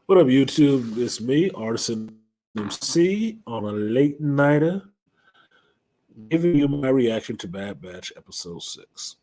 What up, YouTube? It's me, Artisan MC, on a late nighter, giving you my reaction to Bad Batch Episode 6.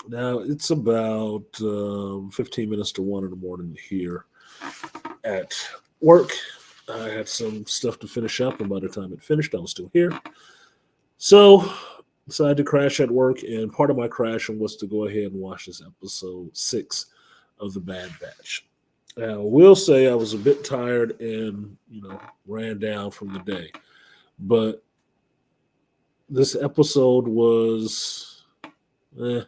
Now, it's about 15 minutes to 1 in the morning here at work. I had some stuff to finish up, and by the time it finished, I was still here. So, decided to crash at work, and part of my crashing was to go ahead and watch this Episode 6 of The Bad Batch. Now, I will say I was a bit tired and, ran down from the day. But this episode was, eh.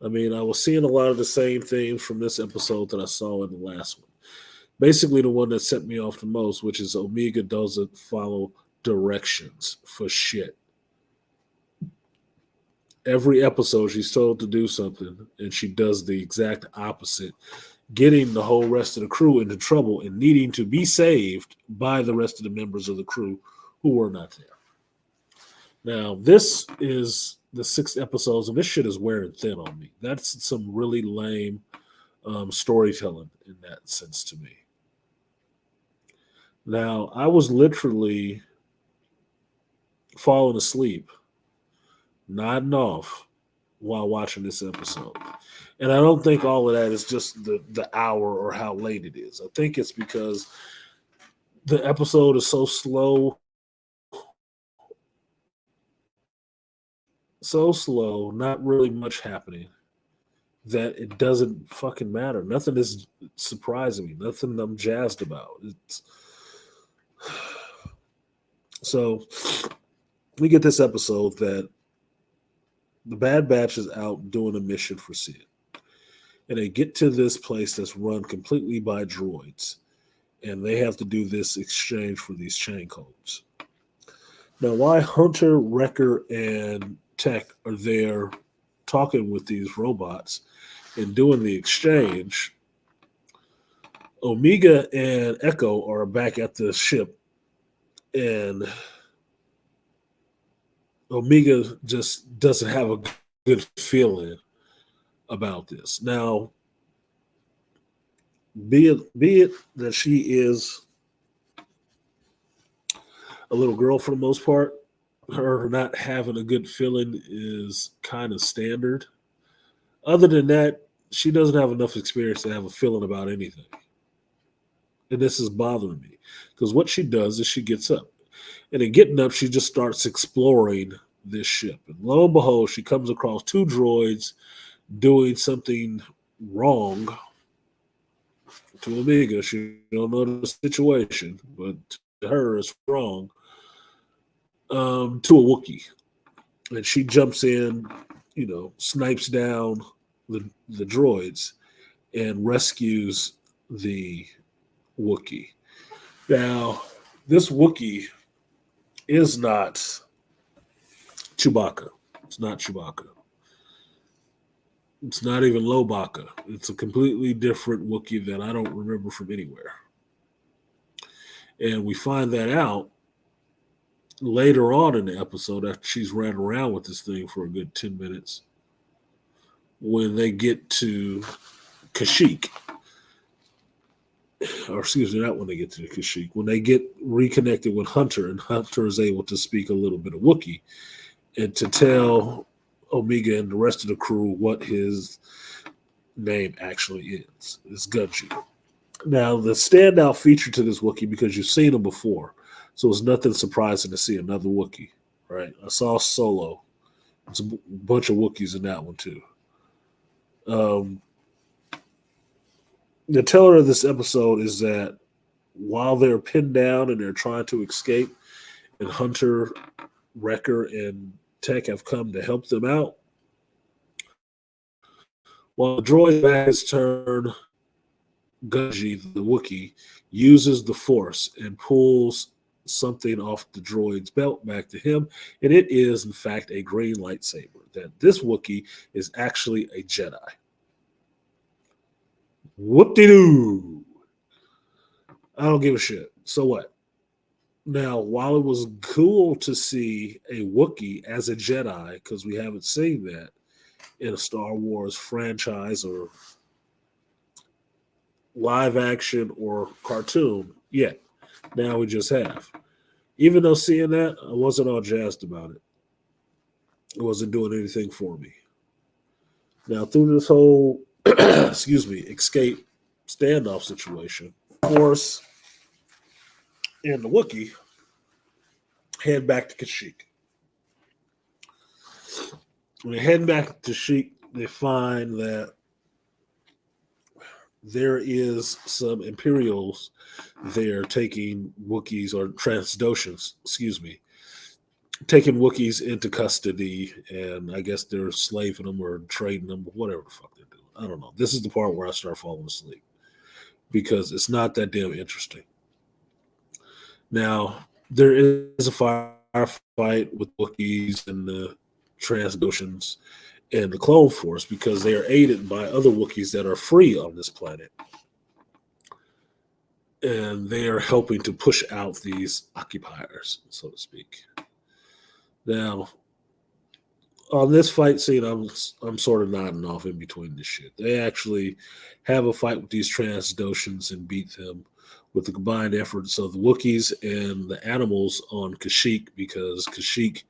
I mean, I was seeing a lot of the same things from this episode that I saw in the last one. Basically, the one that set me off the most, which is Omega doesn't follow directions for shit. Every episode, she's told to do something, and she does the exact opposite, getting the whole rest of the crew into trouble and needing to be saved by the rest of the members of the crew who were not there. Now, this is the sixth episodes, and this shit is wearing thin on me. That's some really lame storytelling in that sense to me. Now, I was literally falling asleep, nodding off while watching this episode. And I don't think all of that is just the hour or how late it is. I think it's because the episode is so slow, not really much happening, that it doesn't fucking matter. Nothing is surprising me. Nothing I'm jazzed about. It's so we get this episode that the Bad Batch is out doing a mission for Sid. And they get to this place that's run completely by droids. And they have to do this exchange for these chain codes. Now, why Hunter, Wrecker, and Tech are there talking with these robots and doing the exchange, Omega and Echo are back at the ship, and Omega just doesn't have a good feeling about this. Now, be it that she is a little girl for the most part, her not having a good feeling is kind of standard. Other than that, she doesn't have enough experience to have a feeling about anything. And this is bothering me because what she does is she gets up. And in getting up, she just starts exploring this ship. And lo and behold, she comes across two droids doing something wrong to Omega. She don't know the situation, but to her, it's wrong to a Wookiee. And she jumps in, snipes down the droids and rescues the Wookiee. Now, this Wookiee is not Chewbacca. It's not Chewbacca. It's not even Lobaka. It's a completely different Wookiee that I don't remember from anywhere. And we find that out later on in the episode after she's ran around with this thing for a good 10 minutes when they get to Kashyyyk. Or excuse me, not when they get to the Kashyyyk. When they get reconnected with Hunter, and Hunter is able to speak a little bit of Wookiee and to tell Omega and the rest of the crew what his name actually is. It's Gunji. Now, the standout feature to this Wookiee, because you've seen him before, so it's nothing surprising to see another Wookiee, right? I saw Solo. There's a bunch of Wookiees in that one, too. The teller of this episode is that while they're pinned down and they're trying to escape, and Hunter, Wrecker, and Tech have come to help them out, while the droid back his turn, Gunji, the Wookiee, uses the Force and pulls something off the droid's belt back to him, and it is, in fact, a green lightsaber. That this Wookiee is actually a Jedi. Whoop-de-doo! I don't give a shit. So what? Now, while it was cool to see a Wookiee as a Jedi, because we haven't seen that in a Star Wars franchise or live action or cartoon yet. Now we just have. Even though seeing that, I wasn't all jazzed about it. It wasn't doing anything for me. Now through this whole excuse me, escape standoff situation, of course, and the Wookiee head back to Kashyyyk. When they head back to Kashyyyk, they find that there is some Imperials there taking Wookiees or Transdoshans, excuse me, taking Wookiees into custody, and I guess they're slaving them or trading them, whatever the fuck they're doing. I don't know. This is the part where I start falling asleep because it's not that damn interesting. Now, there is a firefight with Wookiees and the Transdoshans and the Clone Force because they are aided by other Wookiees that are free on this planet. And they are helping to push out these occupiers, so to speak. Now, on this fight scene, I'm sort of nodding off in between this shit. They actually have a fight with these Transdoshans and beat them with the combined efforts of the Wookiees and the animals on Kashyyyk, because Kashyyyk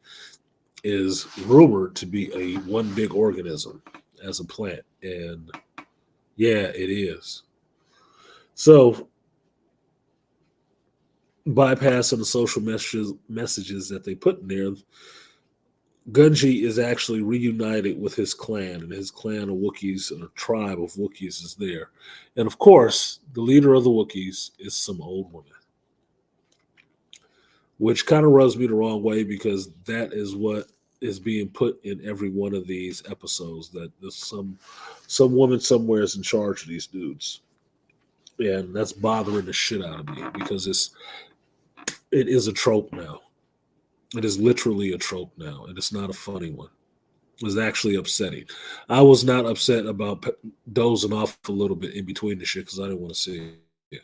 is rumored to be a one big organism as a plant, and yeah, it is. So, bypassing the social messages that they put in there, Gunji is actually reunited with his clan, and his clan of Wookiees, and a tribe of Wookiees is there. And of course, the leader of the Wookiees is some old woman, which kind of rubs me the wrong way because that is what is being put in every one of these episodes, that there's some woman somewhere is in charge of these dudes. And that's bothering the shit out of me because it is a trope now. It is literally a trope now, and it's not a funny one. It's actually upsetting. I was not upset about dozing off a little bit in between the shit because I didn't want to see it.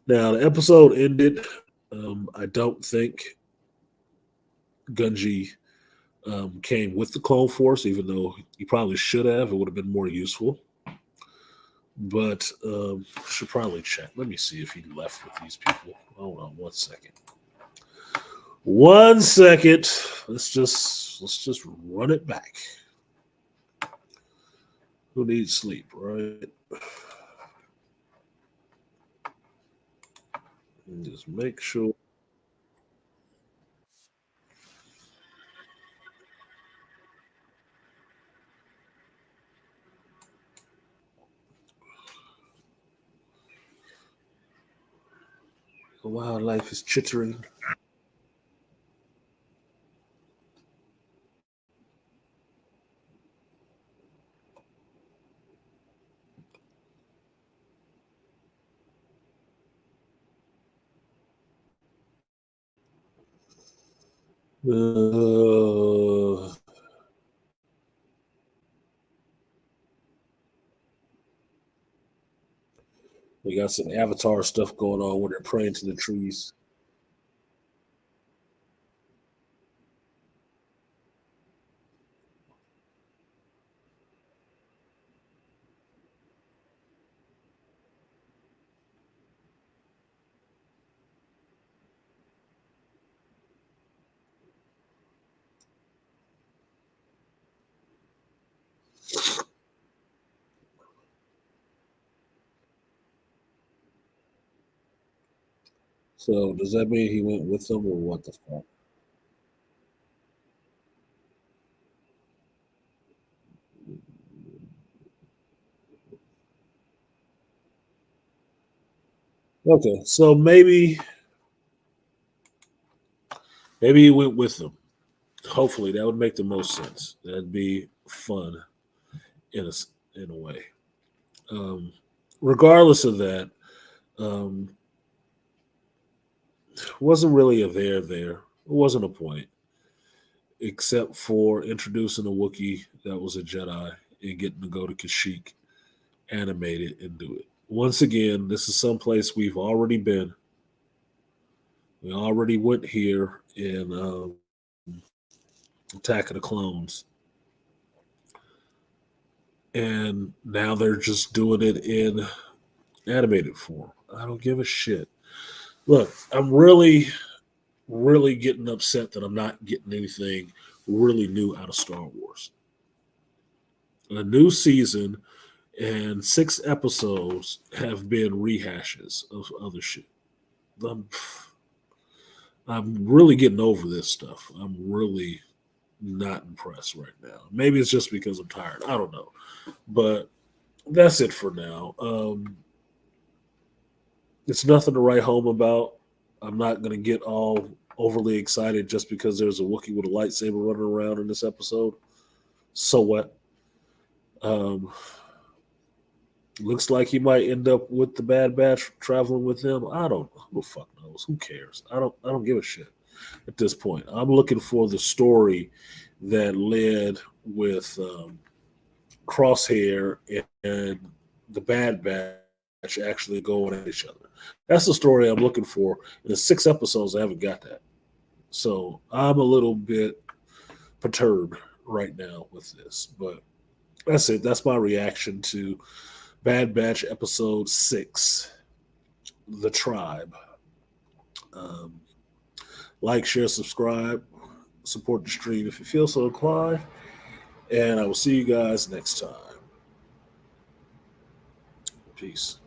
Now the episode ended. I don't think Gunji came with the Clone Force, even though he probably should have. It would have been more useful. But should probably check. Let me see if he left with these people. Hold on 1 second. 1 second. Let's just run it back. Who needs sleep, right? And just make sure. The wildlife is chittering. Uh, we got some Avatar stuff going on where they're praying to the trees. So does that mean he went with them or what the fuck? Okay, so maybe he went with them. Hopefully, that would make the most sense. That'd be fun in a way. Um, Regardless of that, um, wasn't really a there. It wasn't a point, except for introducing a Wookiee that was a Jedi and getting to go to Kashyyyk, animate it, and do it. Once again, this is someplace we've already been. We already went here in Attack of the Clones, and now they're just doing it in animated form. I don't give a shit. Look, I'm really, really getting upset that I'm not getting anything really new out of Star Wars. A new season and 6 episodes have been rehashes of other shit. I'm, I'm really getting over this stuff. I'm really not impressed right now. Maybe it's just because I'm tired. I don't know. But that's it for now. It's nothing to write home about. I'm not going to get all overly excited just because there's a Wookiee with a lightsaber running around in this episode. So what? Um, Looks like he might end up with the Bad Batch traveling with him. I don't. Who the fuck knows? Who cares? I don't. I don't give a shit at this point. I'm looking for the story that led with Crosshair and the Bad Batch actually going at each other. That's the story I'm looking for. In the 6 episodes, I haven't got that. So I'm a little bit perturbed right now with this. But that's it. That's my reaction to Bad Batch episode 6, The Tribe. Um, like, share, subscribe, support the stream if you feel so inclined. And I will see you guys next time. Peace.